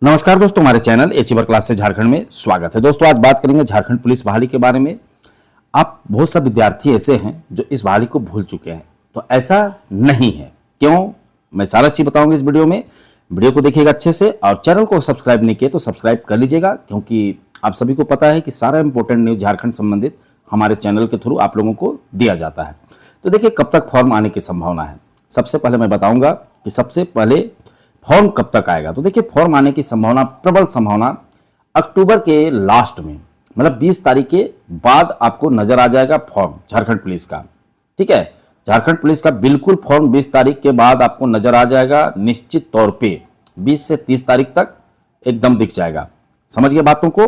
नमस्कार दोस्तों, हमारे चैनल एचीवर क्लास से झारखंड में स्वागत है। दोस्तों, आज बात करेंगे झारखंड पुलिस बहाली के बारे में। आप बहुत सा विद्यार्थी ऐसे हैं जो इस बहाली को भूल चुके हैं, तो ऐसा नहीं है। क्यों? मैं सारा चीज बताऊंगा इस वीडियो में। वीडियो को देखिएगा अच्छे से, और चैनल को सब्सक्राइब नहीं किए तो सब्सक्राइब कर लीजिएगा, क्योंकि आप सभी को पता है कि सारा इंपॉर्टेंट न्यूज झारखंड संबंधित हमारे चैनल के थ्रू आप लोगों को दिया जाता है। तो देखिए, कब तक फॉर्म आने की संभावना है। सबसे पहले मैं बताऊंगा कि सबसे पहले फॉर्म कब तक आएगा। तो देखिए, फॉर्म आने की संभावना, प्रबल संभावना अक्टूबर के लास्ट में, मतलब 20 तारीख के बाद आपको नजर आ जाएगा फॉर्म झारखंड पुलिस का। ठीक है, झारखंड पुलिस का बिल्कुल फॉर्म 20 तारीख के बाद आपको नजर आ जाएगा निश्चित तौर पे। 20 से 30 तारीख तक एकदम दिख जाएगा। समझ गए बातों को।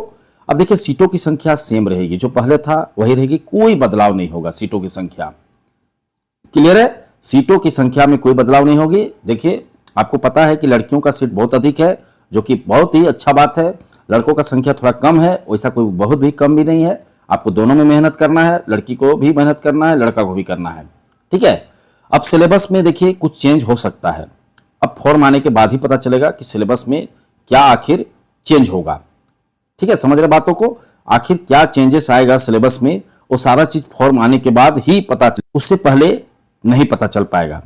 अब देखिए, सीटों की संख्या सेम रहेगी, जो पहले था वही रहेगी, कोई बदलाव नहीं होगा। सीटों की संख्या क्लियर है, सीटों की संख्या में कोई बदलाव नहीं होगी। देखिए, आपको पता है कि लड़कियों का सीट बहुत अधिक है, जो कि बहुत ही अच्छा बात है। लड़कों का संख्या थोड़ा कम है, वैसा कोई बहुत भी कम भी नहीं है। आपको दोनों में मेहनत करना है, लड़की को भी मेहनत करना है, लड़का को भी करना है। ठीक है। अब सिलेबस में देखिए कुछ चेंज हो सकता है। अब फॉर्म आने के बाद ही पता चलेगा कि सिलेबस में क्या आखिर चेंज होगा। ठीक है, समझ रहे बातों को। आखिर क्या चेंजेस आएगा सिलेबस में, वो सारा चीज फॉर्म आने के बाद ही पता चल, उससे पहले नहीं पता चल पाएगा।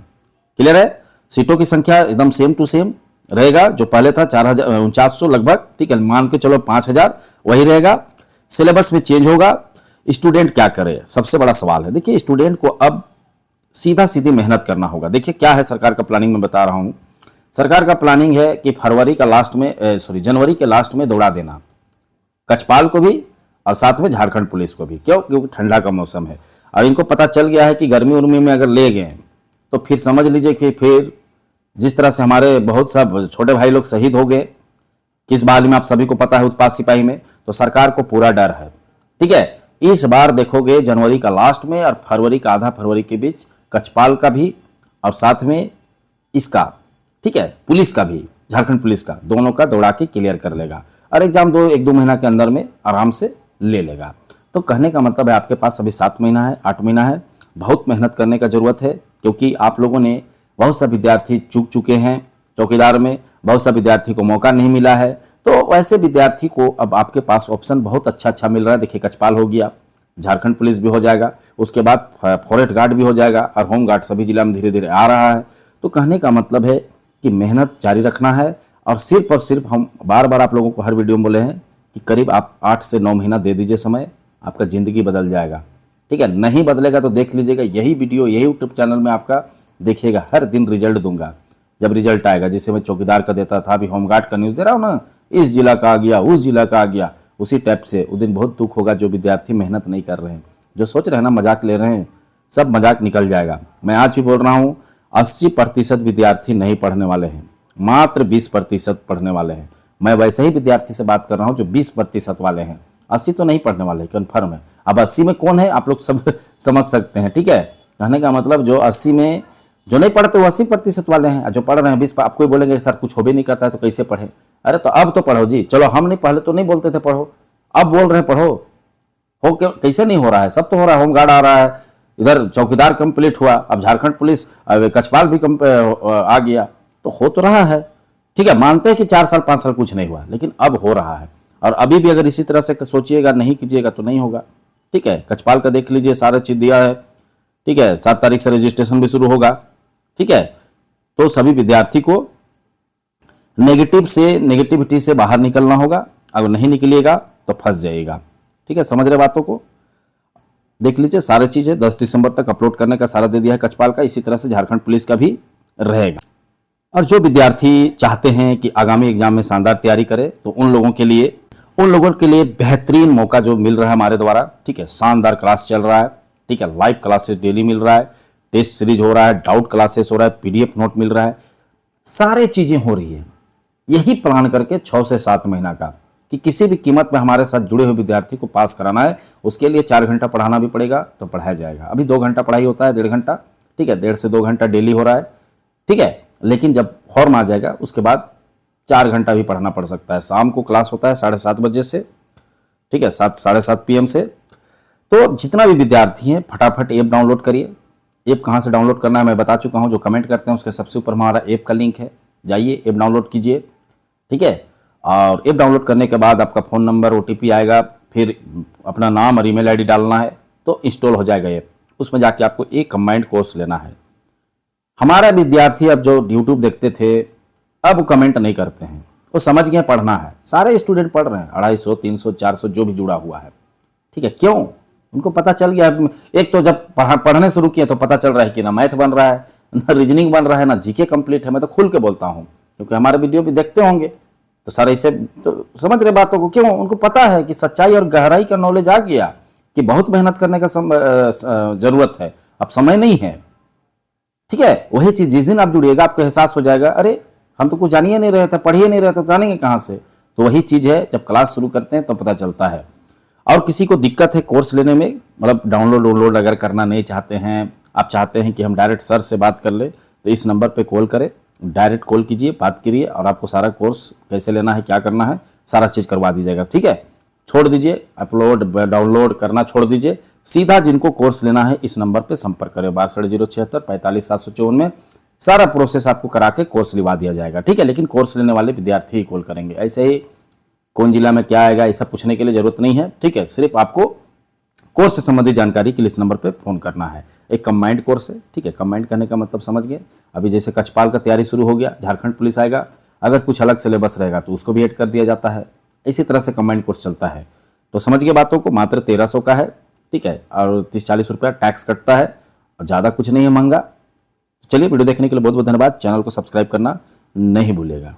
क्लियर है। सीटों की संख्या एकदम सेम टू सेम रहेगा, जो पहले था 4,4900 लगभग। ठीक है, मान के चलो 5,000 वही रहेगा। सिलेबस में चेंज होगा। स्टूडेंट क्या करे, सबसे बड़ा सवाल है। देखिए, स्टूडेंट को अब सीधा सीधी मेहनत करना होगा। देखिए क्या है सरकार का प्लानिंग, में बता रहा हूं। सरकार का प्लानिंग है कि जनवरी के लास्ट में दौड़ा देना, कचपाल को भी और साथ में झारखंड पुलिस को भी। क्यों? क्योंकि ठंडा का मौसम है और इनको पता चल गया है कि गर्मी उर्मी में अगर ले गए तो फिर समझ लीजिए कि फिर जिस तरह से हमारे बहुत सब छोटे भाई लोग शहीद हो गए किस बहाली में, आप सभी को पता है, उत्पाद सिपाही में, तो सरकार को पूरा डर है। ठीक है, इस बार देखोगे जनवरी का लास्ट में और फरवरी का आधा फरवरी के बीच कचपाल का भी और साथ में इसका, ठीक है, पुलिस का भी, झारखंड पुलिस का, दोनों का दौड़ा के क्लियर कर लेगा और एग्जाम एक दो महीना के अंदर में आराम से ले लेगा। तो कहने का मतलब है आपके पास अभी 7 महीना है, 8 महीना है। बहुत मेहनत करने का जरूरत है, क्योंकि आप लोगों ने, बहुत सा विद्यार्थी चूक चुके हैं चौकीदार में, बहुत सा विद्यार्थी को मौका नहीं मिला है। तो वैसे विद्यार्थी को अब आपके पास ऑप्शन बहुत अच्छा अच्छा मिल रहा है। देखिए, कचपाल हो गया, झारखंड पुलिस भी हो जाएगा, उसके बाद फॉरेस्ट गार्ड भी हो जाएगा और होम गार्ड सभी जिला में धीरे धीरे आ रहा है। तो कहने का मतलब है कि मेहनत जारी रखना है। और सिर्फ और सिर्फ हम बार बार आप लोगों को हर वीडियो में बोले हैं कि करीब आप 8 से 9 महीना दे दीजिए समय, आपका ज़िंदगी बदल जाएगा। ठीक है, नहीं बदलेगा तो देख लीजिएगा, यही वीडियो यही यूट्यूब चैनल में आपका देखिएगा, हर दिन रिजल्ट दूंगा। जब रिजल्ट आएगा, जिसे मैं चौकीदार का देता था, अभी होमगार्ड का न्यूज़ दे रहा हूँ ना, इस जिला का आ गया, उस जिला का आ गया, उसी टाइप से उस दिन बहुत दुख होगा। जो विद्यार्थी मेहनत नहीं कर रहे हैं, जो सोच रहे हैं ना मजाक ले रहे हैं, सब मजाक निकल जाएगा। मैं आज भी बोल रहा हूँ, 80% विद्यार्थी नहीं पढ़ने वाले हैं, मात्र 20% पढ़ने वाले हैं। मैं वैसे ही विद्यार्थी से बात कर रहा हूँ जो 20% वाले हैं, 80 तो नहीं पढ़ने वाले, कन्फर्म है। अब 80 में कौन है आप लोग सब समझ सकते हैं। ठीक है, कहने का मतलब जो 80 में जो नहीं पढ़ते वो 80% वाले हैं, जो पढ़ रहे हैं 20। आपको बोलेंगे सर कुछ हो भी नहीं करता है तो कैसे पढ़े। अरे तो अब तो पढ़ो जी। चलो, हम नहीं, पहले तो नहीं बोलते थे पढ़ो, अब बोल रहे हैं पढ़ो। हो क्यों, कैसे नहीं हो रहा है? सब तो हो रहा है। होमगार्ड आ रहा है, इधर चौकीदार कंप्लीट हुआ, अब झारखंड पुलिस, कचपाल भी आ गया, तो हो तो रहा है। ठीक है, मानते हैं कि 4 साल 5 साल कुछ नहीं हुआ, लेकिन अब हो रहा है। और अभी भी अगर इसी तरह से सोचिएगा, नहीं कीजिएगा तो नहीं होगा। ठीक है, कचपाल का देख लीजिए, सारा चीज दिया है। ठीक है, 7 तारीख से रजिस्ट्रेशन भी शुरू होगा। ठीक है, तो सभी विद्यार्थी को नेगेटिविटी से बाहर निकलना होगा। अगर नहीं निकलिएगा तो फंस जाइएगा। ठीक है, समझ रहे बातों को। देख लीजिए, सारी चीजें 10 दिसंबर तक अपलोड करने का सारा दे दिया है कचपाल का। इसी तरह से झारखंड पुलिस का भी रहेगा। और जो विद्यार्थी चाहते हैं कि आगामी एग्जाम में शानदार तैयारी करें, तो उन लोगों के लिए बेहतरीन मौका जो मिल रहा है हमारे द्वारा। ठीक है, शानदार क्लास चल रहा है। ठीक है, लाइव क्लासेस डेली मिल रहा है, टेस्ट सीरीज हो रहा है, डाउट क्लासेस हो रहा है, पीडीएफ नोट मिल रहा है, सारे चीजें हो रही है। यही प्लान करके 6 से 7 महीना का, कि किसी भी कीमत में हमारे साथ जुड़े हुए विद्यार्थी को पास कराना है। उसके लिए 4 घंटा पढ़ाना भी पड़ेगा, तो पढ़ाया जाएगा। अभी 2 घंटा पढ़ाई होता है, 1.5 घंटा। ठीक है, 1.5 से 2 घंटा डेली हो रहा है। ठीक है, लेकिन जब फॉर्म आ जाएगा उसके बाद 4 घंटा भी पढ़ना पड़ सकता है। शाम को क्लास होता है 7:30 बजे से। ठीक है, 7-7:30 PM से। तो जितना भी विद्यार्थी हैं, फटाफट ऐप डाउनलोड करिए। ऐप कहाँ से डाउनलोड करना है मैं बता चुका हूँ, जो कमेंट करते हैं उसके सबसे ऊपर हमारा ऐप का लिंक है, जाइए ऐप डाउनलोड कीजिए। ठीक है, और ऐप डाउनलोड करने के बाद आपका फ़ोन नंबर OTP आएगा, फिर अपना नाम और ईमेल आईडी डालना है तो इंस्टॉल हो जाएगा ऐप। उसमें जाके आपको एक कंबाइंड कोर्स लेना है। हमारा विद्यार्थी अब जो यूट्यूब देखते थे अब वो कमेंट नहीं करते हैं, वो समझ गए पढ़ना है। सारे स्टूडेंट पढ़ रहे हैं, 250, 300, 400 जो भी जुड़ा हुआ है, ठीक है। क्यों? उनको पता चल गया। एक तो जब पढ़ने शुरू किए तो पता चल रहा है कि ना मैथ बन रहा है, ना रीजनिंग बन रहा है, ना जीके कंप्लीट है। मैं तो खुल के बोलता हूँ क्योंकि हमारे वीडियो भी देखते होंगे तो सारे इसे तो समझ रहे बातों को। क्यों? उनको पता है कि सच्चाई और गहराई का नॉलेज आ गया कि बहुत मेहनत करने का जरूरत है, अब समय नहीं है, ठीक है। वही चीज जिस दिन आप जुड़िएगा आपको एहसास हो जाएगा, अरे हम तो कुछ जानिए नहीं रहे थे, पढ़िए नहीं रहे थे, तो जानेंगे कहाँ से। तो वही चीज है, जब क्लास शुरू करते हैं तो पता चलता है। और किसी को दिक्कत है कोर्स लेने में, मतलब डाउनलोड अगर करना नहीं चाहते हैं, आप चाहते हैं कि हम डायरेक्ट सर से बात कर ले, तो इस नंबर पे कॉल करें, डायरेक्ट कॉल कीजिए, बात करिए और आपको सारा कोर्स कैसे लेना है, क्या करना है, सारा चीज़ करवा दी जाएगा, ठीक है। छोड़ दीजिए अपलोड डाउनलोड करना, छोड़ दीजिए। सीधा जिनको कोर्स लेना है इस नंबर पे संपर्क करें, 62 076 45 754 में सारा प्रोसेस आपको करा के कोर्स लिवा दिया जाएगा, ठीक है। लेकिन कोर्स लेने वाले विद्यार्थी ही कॉल करेंगे, ऐसे ही कौन जिला में क्या आएगा ये सब पूछने के लिए जरूरत नहीं है, ठीक है। सिर्फ आपको कोर्स से संबंधित जानकारी के लिए इस नंबर पे फ़ोन करना है। एक कंबाइंड कोर्स है, ठीक है। कंबाइंड करने का मतलब समझ गए। अभी जैसे कक्षपाल का तैयारी शुरू हो गया, झारखंड पुलिस आएगा, अगर कुछ अलग सिलेबस रहेगा तो उसको भी ऐड कर दिया जाता है। इसी तरह से कंबाइंड कोर्स चलता है। तो समझ गए बातों को। मात्र 1300 का है, ठीक है, और 30-40 रुपया टैक्स कटता है, और ज़्यादा कुछ नहीं है महंगा। चलिए, वीडियो देखने के लिए बहुत बहुत धन्यवाद। चैनल को सब्सक्राइब करना नहीं भूलिएगा।